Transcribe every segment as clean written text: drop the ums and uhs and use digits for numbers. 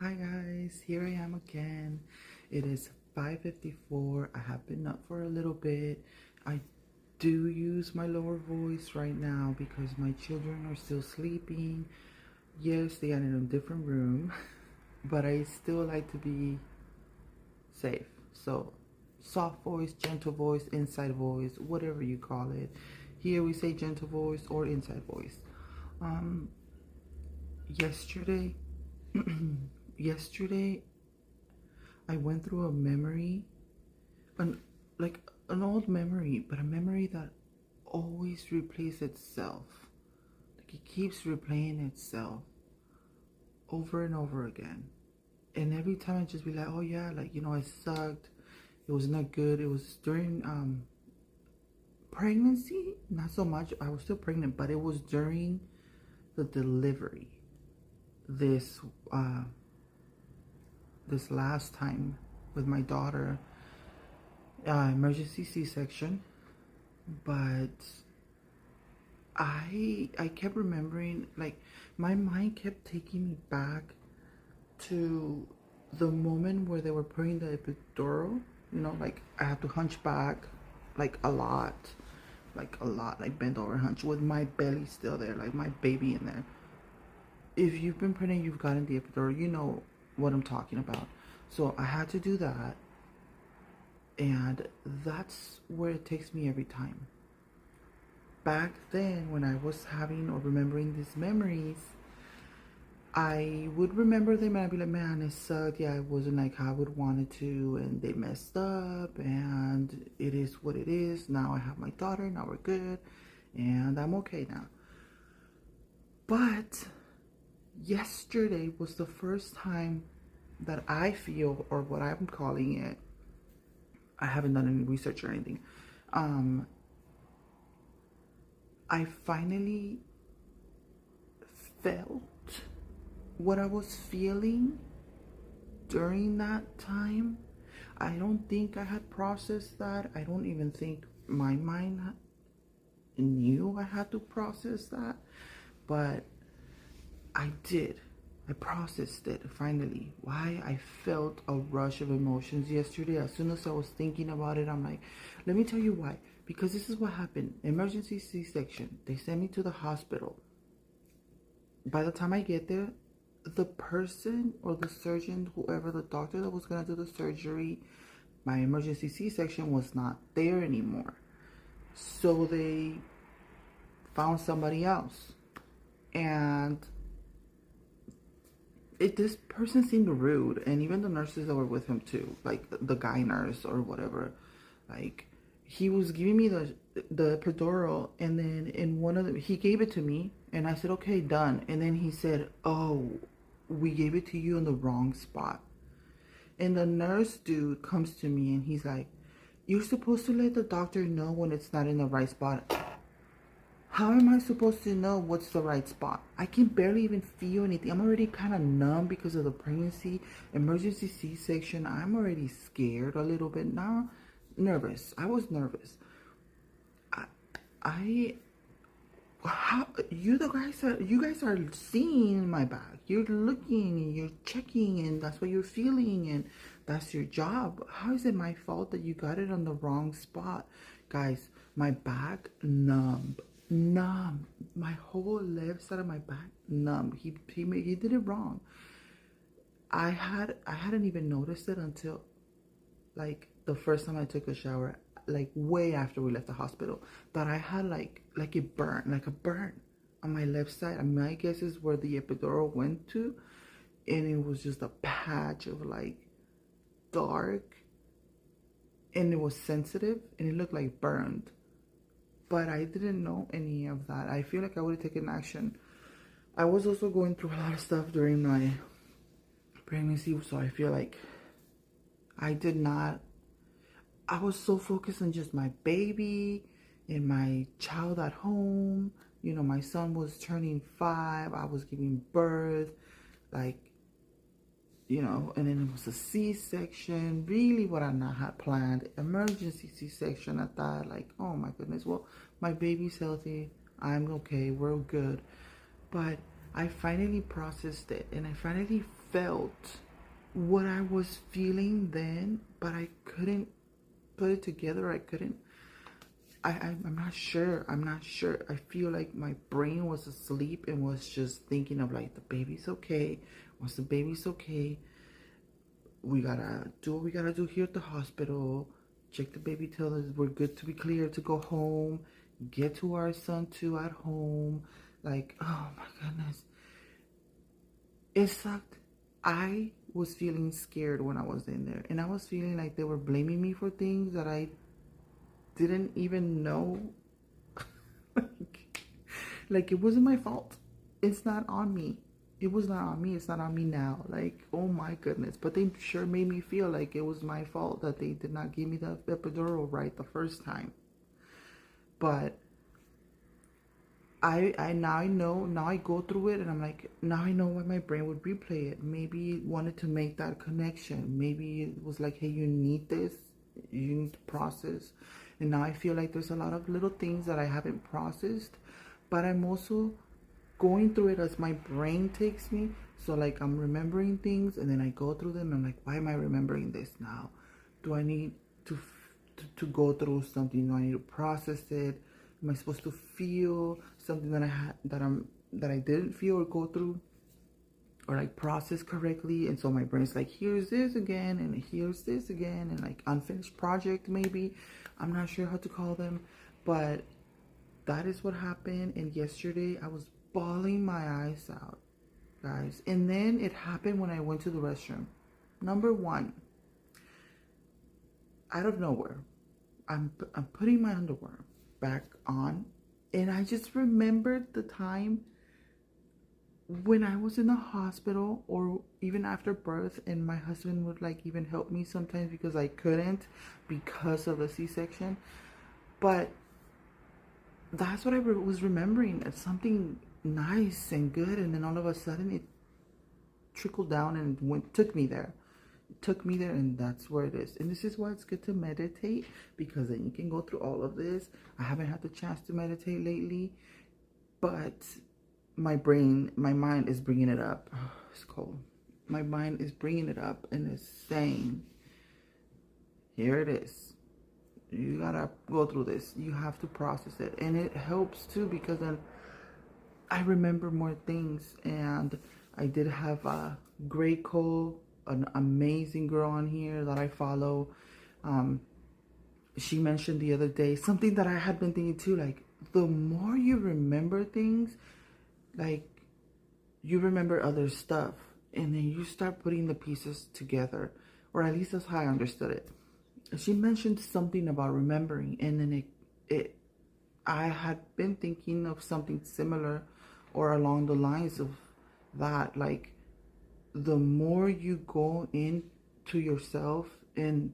Hi guys, here I am again. It is 5:54. I have been up for a little bit. I do use my lower voice right now because my children are still sleeping. Yes, they are in a different room, but I still like to be safe. So, soft voice, gentle voice, inside voice, whatever you call it. Here we say gentle voice or inside voice. Um, yesterday, yesterday I went through a memory, an like an old memory, but a memory that always replays itself. Like it keeps replaying itself over and over again. And every time I just be like, oh yeah, like I sucked. It was not good. It was during pregnancy, not so much. I was still pregnant, but it was during the delivery. This this last time with my daughter, emergency C-section, but I kept remembering, like my mind kept taking me back to the moment where they were putting the epidural. Like I had to hunch back, like a lot, like bend over, hunch with my belly still there, like my baby in there. If you've been pregnant, you've gotten the epidural, you know what I'm talking about. So I had to do that, and that's where it takes me every time. Back then, when I was having or remembering these memories, I would remember them and I'd be like, man, it sucked. Yeah, it wasn't like how I would want it to, and they messed up, and it is what it is. Now I have my daughter, now we're good, and I'm okay now. But yesterday was the first time that I feel, or what I'm calling it, I haven't done any research or anything. I finally felt what I was feeling during that time. I don't think I had processed that. I don't even think my mind knew I had to process that, but I did. I processed it finally. Why? I felt a rush of emotions yesterday. As soon as I was thinking about it, I'm like, let me tell you why. Because this is what happened. Emergency C-section. They sent me to the hospital. By the time I get there, the person or the surgeon, whoever, the doctor that was going to do the surgery, my emergency C-section, was not there anymore. So they found somebody else. And this person seemed rude, and even the nurses that were with him too, like the guy nurse or whatever, like he was giving me the epidural, and then in one of the, he gave it to me, and I said, okay, done. And then he said, oh, we gave it to you in the wrong spot. And the nurse dude comes to me and he's like, you're supposed to let the doctor know when it's not in the right spot. How am I supposed to know what's the right spot? I can barely even feel anything. I'm already kind of numb because of the pregnancy, emergency C-section. I'm already scared a little bit now, nervous. I was nervous. How you guys are seeing my back. You're looking and you're checking, and that's what you're feeling, and that's your job. How is it my fault that you got it on the wrong spot? Guys, my back numb. My whole left side of my back numb. He did it wrong. I hadn't even noticed it until like the first time I took a shower, like way after we left the hospital, that I had like it burnt, like a burn on my left side. And my guess is where the epidural went to, and it was just a patch of like dark, and it was sensitive, and it looked like burned. But I didn't know any of that. I feel like I would have taken action. I was also going through a lot of stuff during my pregnancy, so I feel like I was so focused on just my baby and my child at home. My son was turning 5. I was giving birth, like, and then it was a C-section, really what I not had planned. Emergency C-section at that, like, oh my goodness. Well, my baby's healthy. I'm okay. We're good. But I finally processed it, and I finally felt what I was feeling then, but I couldn't put it together. I couldn't. I'm not sure. I'm not sure. I feel like my brain was asleep and was just thinking of like, the baby's okay. Once the baby's okay, we gotta do what we gotta do here at the hospital. Check the baby, tell us we're good to be clear to go home. Get to our son too at home. Like, oh my goodness. It sucked. I was feeling scared when I was in there. And I was feeling like they were blaming me for things that I didn't even know. like it wasn't my fault. It's not on me. It was not on me. It's not on me now. Like, oh my goodness. But they sure made me feel like it was my fault that they did not give me the epidural right the first time. But I now I know, now I go through it and I'm like, now I know why my brain would replay it. Maybe it wanted to make that connection. Maybe it was like, hey, you need this. You need to process. And now I feel like there's a lot of little things that I haven't processed, but I'm also going through it as my brain takes me. So like I'm remembering things and then I go through them and I'm like, why am I remembering this now? Do I need to go through something? Do I need to process it? Am I supposed to feel something that I didn't feel or go through or like process correctly? And so my brain's like, here's this again and here's this again, and like unfinished project maybe. I'm not sure how to call them, but that is what happened. And yesterday I was bawling my eyes out, guys. And then it happened when I went to the restroom. Number one, out of nowhere, I'm putting my underwear back on, and I just remembered the time when I was in the hospital or even after birth, and my husband would like even help me sometimes because I couldn't because of the C-section. But that's what I was remembering. It's something nice and good, and then all of a sudden it trickled down and took me there. It took me there, and that's where it is. And this is why it's good to meditate, because then you can go through all of this. I haven't had the chance to meditate lately, but my mind is bringing it up. Oh, it's cold. My mind is bringing it up and it's saying, here it is. You gotta go through this. You have to process it. And it helps too, because then I remember more things. And I did have a Gray Cole, an amazing girl on here that I follow. She mentioned the other day something that I had been thinking too, like the more you remember things, like you remember other stuff, and then you start putting the pieces together, or at least that's how I understood it. She mentioned something about remembering, and then I had been thinking of something similar or along the lines of that. Like the more you go into yourself and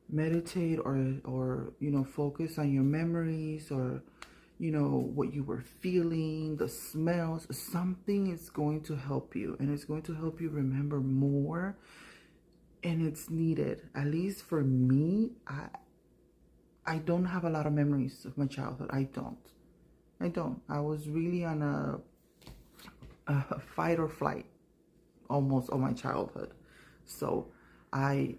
meditate or you know, focus on your memories, or you know, what you were feeling, the smells, something is going to help you, and it's going to help you remember more. And it's needed. At least for me, I don't have a lot of memories of my childhood. I don't. I was really on a fight or flight almost of my childhood. So I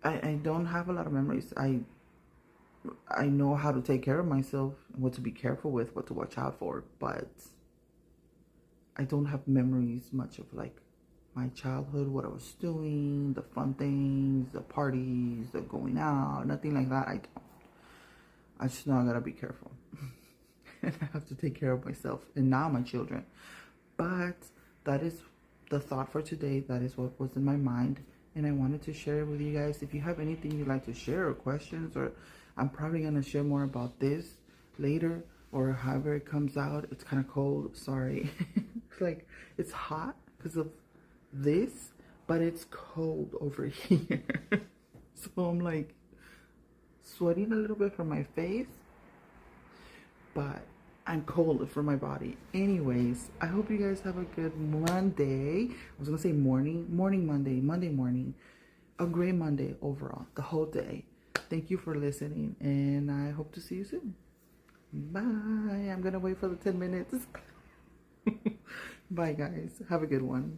don't have a lot of memories. I know how to take care of myself, what to be careful with, what to watch out for, but I don't have memories much of like my childhood, what I was doing, the fun things, the parties, the going out, nothing like that. I don't. I just know I gotta be careful. And I have to take care of myself and now my children. But that is the thought for today. That is what was in my mind, and I wanted to share it with you guys. If you have anything you'd like to share or questions, or I'm probably gonna share more about this later, or however it comes out. It's kind of cold, sorry. It's like it's hot because of this, but it's cold over here. So I'm like sweating a little bit from my face, but I'm cold for my body. Anyways, I hope you guys have a good Monday. I was gonna say Monday morning. A great Monday overall, the whole day. Thank you for listening, and I hope to see you soon. Bye. I'm gonna wait for the 10 minutes. Bye, guys. Have a good one.